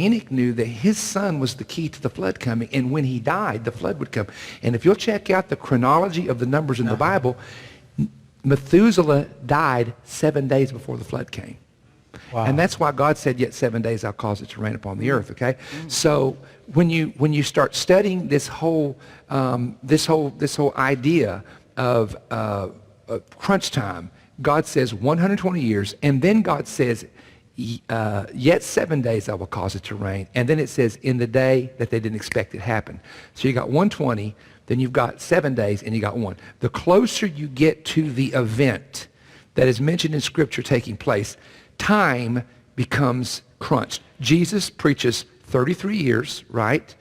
Enoch knew that his son was the key to the flood coming, and when he died, the flood would come. And if you'll check out the chronology of the numbers in the Bible, Methuselah died 7 days before the flood came. Wow. And that's why God said, yet 7 days I'll cause it to rain upon the earth, okay? So when you start studying this whole idea of crunch time, God says 120 years, and then God says, yet 7 days I will cause it to rain. And then it says, in the day that they didn't expect it happen. So you got 120, then you've got 7 days, and you got one. The closer you get to the event that is mentioned in Scripture taking place, time becomes crunched. Jesus preaches 33 years, right?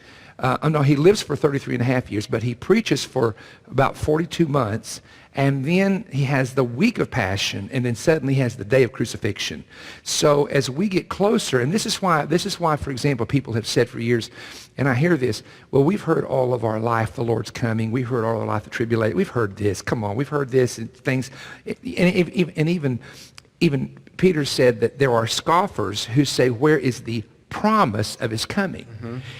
No, he lives for 33 and a half years, but he preaches for about 42 months, and then he has the week of passion, and then suddenly he has the day of crucifixion. So as we get closer, and this is why, for example, people have said for years, and I hear this, well, we've heard all of our life the Lord's coming. We've heard all of our life the tribulation. We've heard this. Come on, we've heard this and things. And even Peter said that there are scoffers who say, where is the promise of his coming?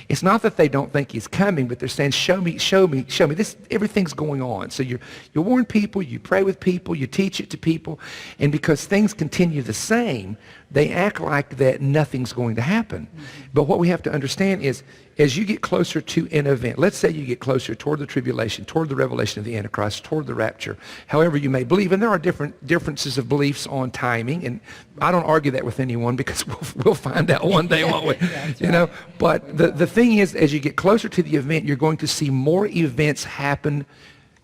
It's not that they don't think he's coming, but they're saying, show me. This, everything's going on. So you warn people, you pray with people, you teach it to people, and because things continue the same, they act like that nothing's going to happen. But what we have to understand is, as you get closer to an event, let's say you get closer toward the tribulation, toward the revelation of the Antichrist, toward the rapture, however you may believe, and there are differences of beliefs on timing, and I don't argue that with anyone because we'll find out one day, won't we? You know, but the thing is, as you get closer to the event, you're going to see more events happen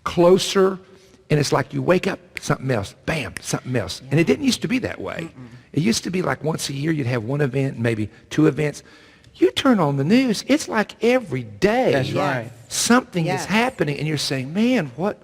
closer, and it's like you wake up, something else, bam, something else. And it didn't used to be that way. It used to be like once a year you'd have one event, maybe two events. You turn on the news, it's like every day. That's right. Something is happening, and you're saying, man, what?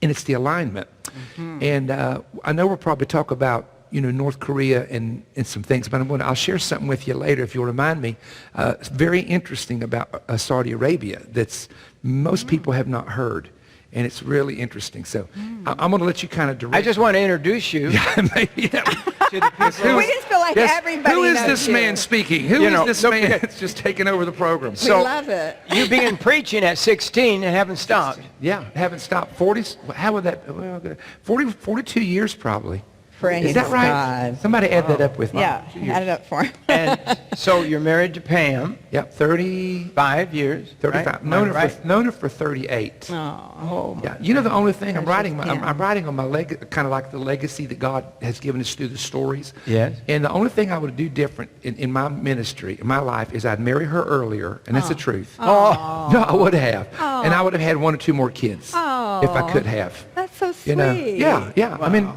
And it's the alignment. And I know we'll probably talk about, North Korea and some things, but I'll share something with you later if you'll remind me. It's very interesting about Saudi Arabia that's most people have not heard. And it's really interesting. So I'm going to let you kind of direct. I just want to introduce you. Maybe that to the people. We just feel like everybody Who is knows this you. man speaking? Who is this man that's just taking over the program? We love it. You began preaching at 16 and haven't stopped. Yeah, haven't stopped. 40, how would that, 42 years probably. Praise Is that right? God. Somebody add that up with me. Yeah, add it up for him. And so you're married to Pam. Yep, 35 years. 35. Right? Known her for 38. Oh. Yeah. The only thing I'm writing on my kind of like the legacy that God has given us through the stories. Yes. And the only thing I would do different in my ministry, in my life, is I'd marry her earlier, and that's the truth. Oh. No, I would have. And I would have had 1 or 2 more kids if I could have. That's so sweet. Yeah. Wow. I mean,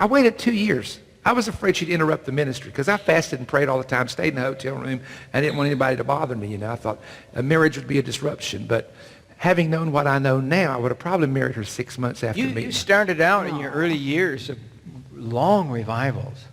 I waited 2 years. I was afraid she'd interrupt the ministry because I fasted and prayed all the time, stayed in the hotel room. I didn't want anybody to bother me, I thought a marriage would be a disruption. But having known what I know now, I would have probably married her 6 months after meeting her. You started out in your early years of long revivals.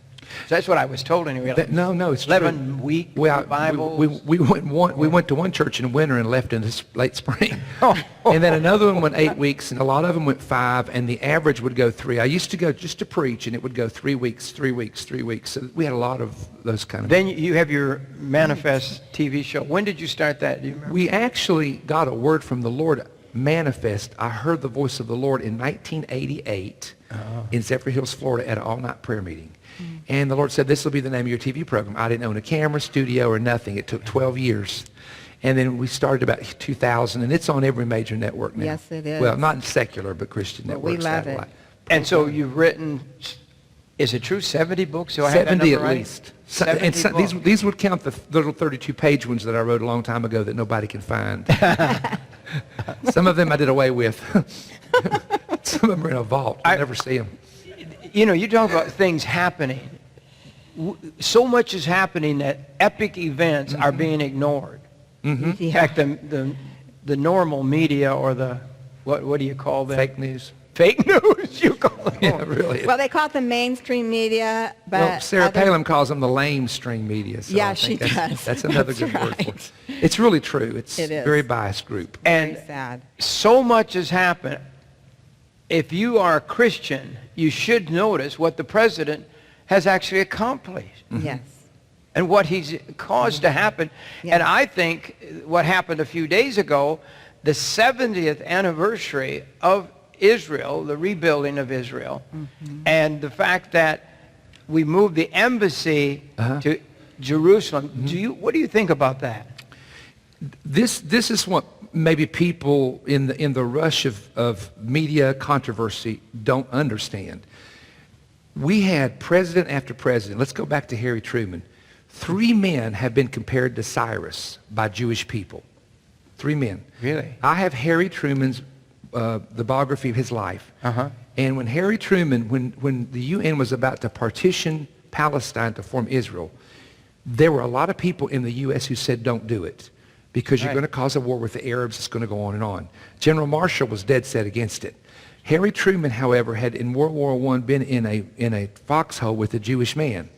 So that's what I was told anyway. No, it's 11-week revivals. We went to one church in winter and left in the late spring. And then another one went 8 weeks, and a lot of them went 5, and the average would go 3. I used to go just to preach, and it would go 3 weeks, 3 weeks, 3 weeks. So we had a lot of those kind of... Then you have your Manifest TV show. When did you start that? Do you remember? We actually got a word from the Lord, Manifest. I heard the voice of the Lord in 1988 in Zephyr Hills, Florida, at an all-night prayer meeting. And the Lord said, this will be the name of your TV program. I didn't own a camera, studio, or nothing. It took 12 years. And then we started about 2000, and it's on every major network now. Yes, it is. Well, not secular, but Christian Well, networks. we love it. satellite. And so you've written, is it true, 70 books? So I have that 70 number at right? least. 70 books. These would count the little 32-page ones that I wrote a long time ago that nobody can find. Some of them I did away with. Some of them are in a vault. You'll never see them. You talk about things happening. So much is happening that epic events are being ignored. In fact, the normal media or the, what do you call them? Fake news. Fake news, you call it. Yeah, really. Well, they call it the mainstream media, but... Well, Sarah Palin calls them the lamestream media. So Yeah, I think she does. That's another That's good word for right. it. It's really true. It's It is. a very biased group. And Very sad. so much has happened. If you are a Christian, you should notice what the president has actually accomplished. Yes. and what he's caused to happen. Yeah. And I think what happened a few days ago, the 70th anniversary of Israel, the rebuilding of Israel, and the fact that we moved the embassy to Jerusalem. What do you think about that? This is what maybe people in the rush of media controversy don't understand. We had president after president. Let's go back to Harry Truman. 3 men have been compared to Cyrus by Jewish people. 3 men. Really? I have Harry Truman's, the biography of his life. And when Harry Truman, when the UN was about to partition Palestine to form Israel, there were a lot of people in the U.S. who said, don't do it, because you're Right. going to cause a war with the Arabs. It's going to go on and on. General Marshall was dead set against it. Harry Truman, however, had in World War I been in a foxhole with a Jewish man.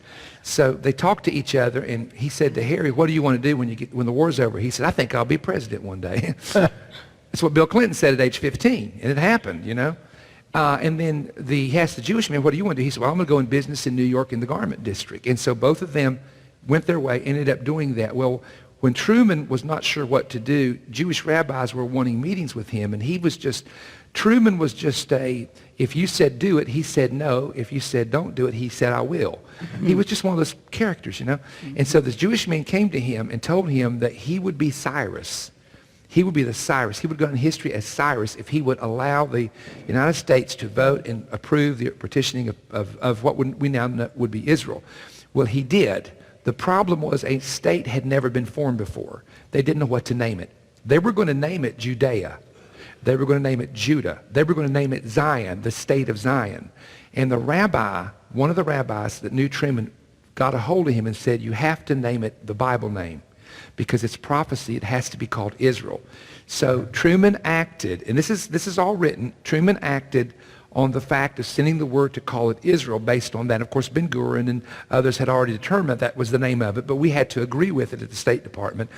So they talked to each other, and he said to Harry, what do you want to do when the war's over? He said, I think I'll be president one day. That's what Bill Clinton said at age 15, and it happened, you know. And then he asked the Jewish man, what do you want to do? He said, well, I'm going to go in business in New York in the garment district. And so both of them went their way, ended up doing that. Well, when Truman was not sure what to do, Jewish rabbis were wanting meetings with him, and Truman was just if you said do it, he said no. If you said don't do it, he said I will. He was just one of those characters, you know. And so this Jewish man came to him and told him that he would be Cyrus. He would be the Cyrus. He would go in history as Cyrus if he would allow the United States to vote and approve the partitioning of what we now know would be Israel. Well, he did. The problem was a state had never been formed before. They didn't know what to name it. They were going to name it Judea. They were going to name it Judah. They were going to name it Zion, the state of Zion. And the rabbi, one of the rabbis that knew Truman, got a hold of him and said, you have to name it the Bible name, because it's prophecy. It has to be called Israel. So Truman acted, and this is all written. Truman acted on the fact of sending the word to call it Israel based on that. Of course, Ben-Gurion and others had already determined that was the name of it, but we had to agree with it at the State Department.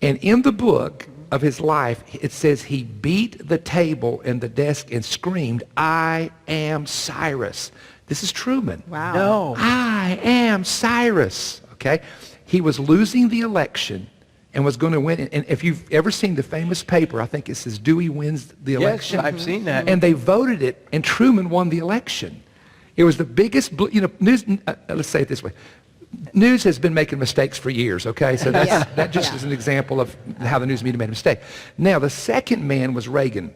And in the book of his life, it says he beat the table and the desk and screamed, I am Cyrus. This is Truman. Wow. No. I am Cyrus. Okay? He was losing the election and was going to win. And if you've ever seen the famous paper, I think it says Dewey wins the election. Yes, I've seen that. And they voted it, and Truman won the election. It was the biggest, news, let's say it this way. News has been making mistakes for years, okay? So that just is an example of how the news media made a mistake. Now, the second man was Reagan.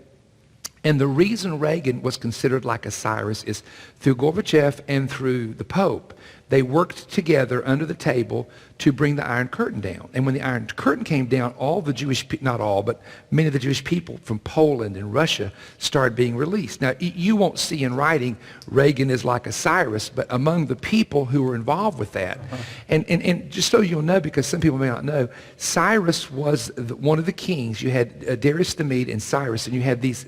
And the reason Reagan was considered like a Cyrus is through Gorbachev and through the Pope. They worked together under the table to bring the Iron Curtain down. And when the Iron Curtain came down, all the Jewish, not all, but many of the Jewish people from Poland and Russia started being released. Now, you won't see in writing Reagan is like a Cyrus, but among the people who were involved with that. And just so you'll know, because some people may not know, Cyrus was one of the kings. You had Darius the Mede and Cyrus, and you had these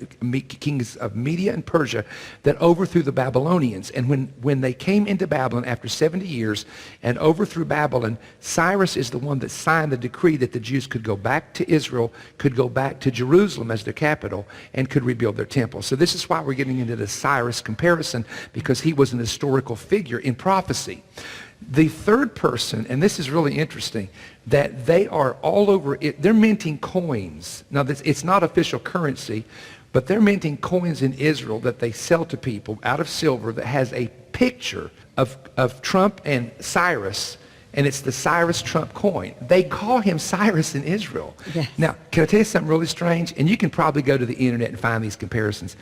kings of Media and Persia that overthrew the Babylonians. And when they came into Babylon after 70 years and overthrew Babylon, Cyrus is the one that signed the decree that the Jews could go back to Israel, could go back to Jerusalem as their capital, and could rebuild their temple. So this is why we're getting into the Cyrus comparison, because he was an historical figure in prophecy. The third person, and this is really interesting, that they are all over it. They're minting coins. Now, it's not official currency, but they're minting coins in Israel that they sell to people out of silver that has a picture of Trump and Cyrus, and it's the Cyrus Trump coin. They call him Cyrus in Israel. Yes. Now, can I tell you something really strange? And you can probably go to the internet and find these comparisons.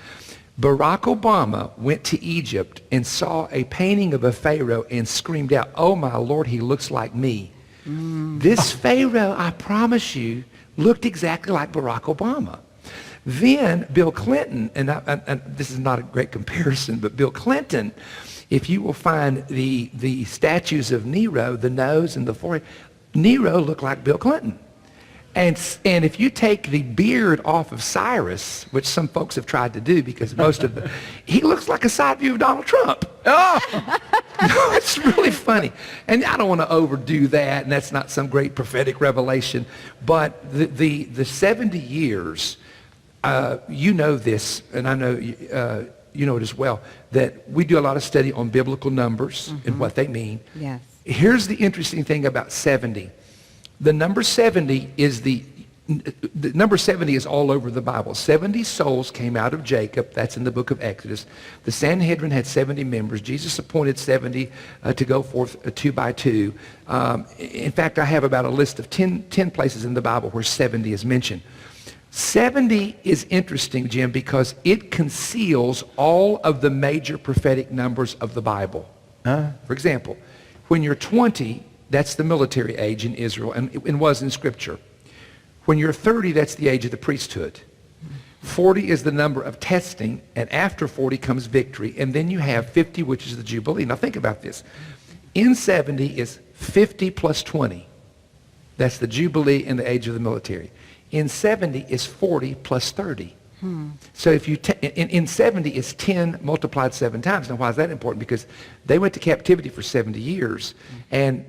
Barack Obama went to Egypt and saw a painting of a pharaoh and screamed out, "Oh my Lord, he looks like me." This pharaoh, I promise you, looked exactly like Barack Obama. Then Bill Clinton, and this is not a great comparison, but Bill Clinton, if you will find the statues of Nero, the nose and the forehead, Nero looked like Bill Clinton. And if you take the beard off of Cyrus, which some folks have tried to do because he looks like a side view of Donald Trump. Oh! No, it's really funny. And I don't want to overdo that, and that's not some great prophetic revelation. But the 70 years, you know this, and I know you know it as well, that we do a lot of study on biblical numbers and what they mean. Yes. Here's the interesting thing about 70. The number 70 is the number 70 is all over the Bible. 70 souls came out of Jacob. That's in the book of Exodus. The Sanhedrin had 70 members. Jesus appointed 70 to go forth two by two. In fact, I have about a list of 10 places in the Bible where 70 is mentioned. 70 is interesting, Jim, because it conceals all of the major prophetic numbers of the Bible. For example, when you're 20, that's the military age in Israel and was in Scripture. When you're 30, that's the age of the priesthood. 40 is the number of testing, and after 40 comes victory, and then you have 50, which is the Jubilee. Now think about this. In 70 is 50 plus 20. That's the Jubilee and the age of the military. In 70 is 40 plus 30. So if you in 70 is 10 multiplied 7 times. Now why is that important? Because they went to captivity for 70 years, and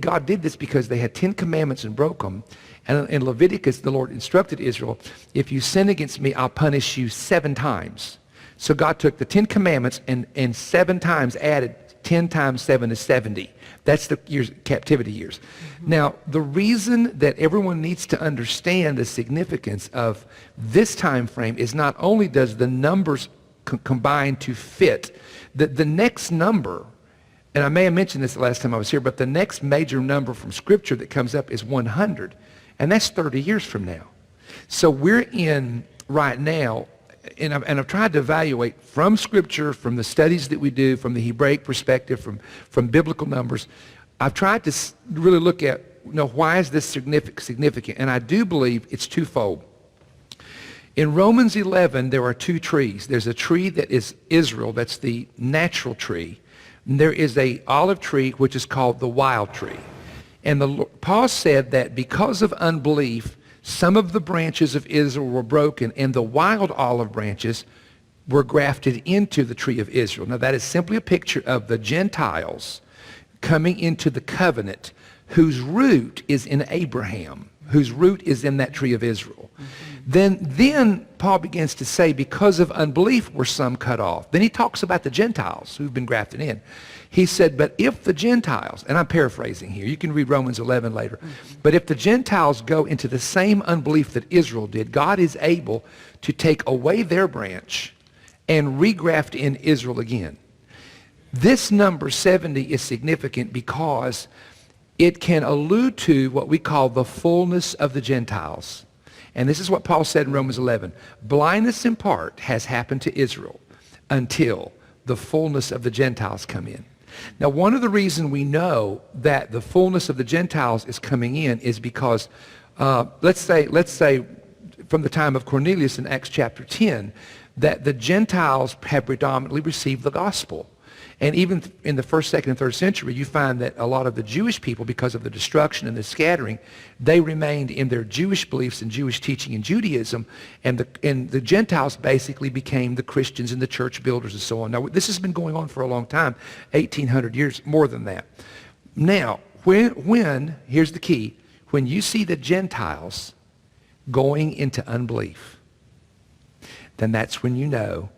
God did this because they had 10 commandments and broke them. And in Leviticus, the Lord instructed Israel, if you sin against me, I'll punish you 7 times. So God took the 10 commandments and 7 times added 10 times 7 is 70. That's the years, captivity years. Now, the reason that everyone needs to understand the significance of this time frame is not only does the numbers combine to fit, the next number, and I may have mentioned this the last time I was here, but the next major number from Scripture that comes up is 100. And that's 30 years from now. So we're in right now, and I've tried to evaluate from Scripture, from the studies that we do, from the Hebraic perspective, from biblical numbers. I've tried to really look at, why is this significant? And I do believe it's twofold. In Romans 11, there are 2 trees. There's a tree that is Israel, that's the natural tree. And there is a olive tree, which is called the wild tree. And Paul said that because of unbelief, some of the branches of Israel were broken, and the wild olive branches were grafted into the tree of Israel. Now that is simply a picture of the Gentiles coming into the covenant, whose root is in Abraham, whose root is in that tree of Israel. Then Paul begins to say, because of unbelief were some cut off. Then he talks about the Gentiles who've been grafted in. He said, but if the Gentiles, and I'm paraphrasing here, you can read Romans 11 later, but if the Gentiles go into the same unbelief that Israel did, God is able to take away their branch and regraft in Israel again. This number 70 is significant because it can allude to what we call the fullness of the Gentiles. And this is what Paul said in Romans 11. Blindness in part has happened to Israel until the fullness of the Gentiles come in. Now, one of the reasons we know that the fullness of the Gentiles is coming in is because, let's say from the time of Cornelius in Acts chapter 10, that the Gentiles have predominantly received the gospel. And even in the 1st, 2nd, and 3rd century, you find that a lot of the Jewish people, because of the destruction and the scattering, they remained in their Jewish beliefs and Jewish teaching and Judaism, and the Gentiles basically became the Christians and the church builders and so on. Now, this has been going on for a long time, 1,800 years, more than that. Now, here's the key, when you see the Gentiles going into unbelief, then that's when you know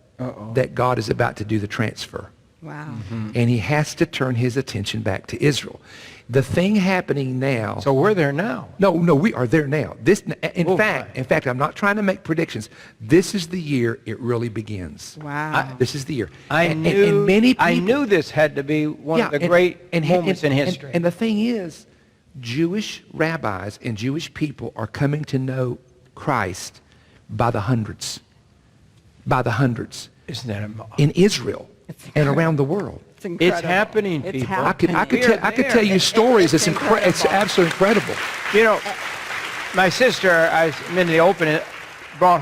that God is about to do the transfer. Wow. And he has to turn his attention back to Israel. The thing happening now... So we're there now. No, we are there now. In fact, I'm not trying to make predictions. This is the year it really begins. Wow. This is the year. I knew this had to be one of the great moments in history. And the thing is, Jewish rabbis and Jewish people are coming to know Christ by the hundreds. By the hundreds. Isn't that amazing? In Israel and around the world. It's happening, It's people. happening. I could tell you stories. It's absolutely incredible. My sister, I mentioned the opening, brought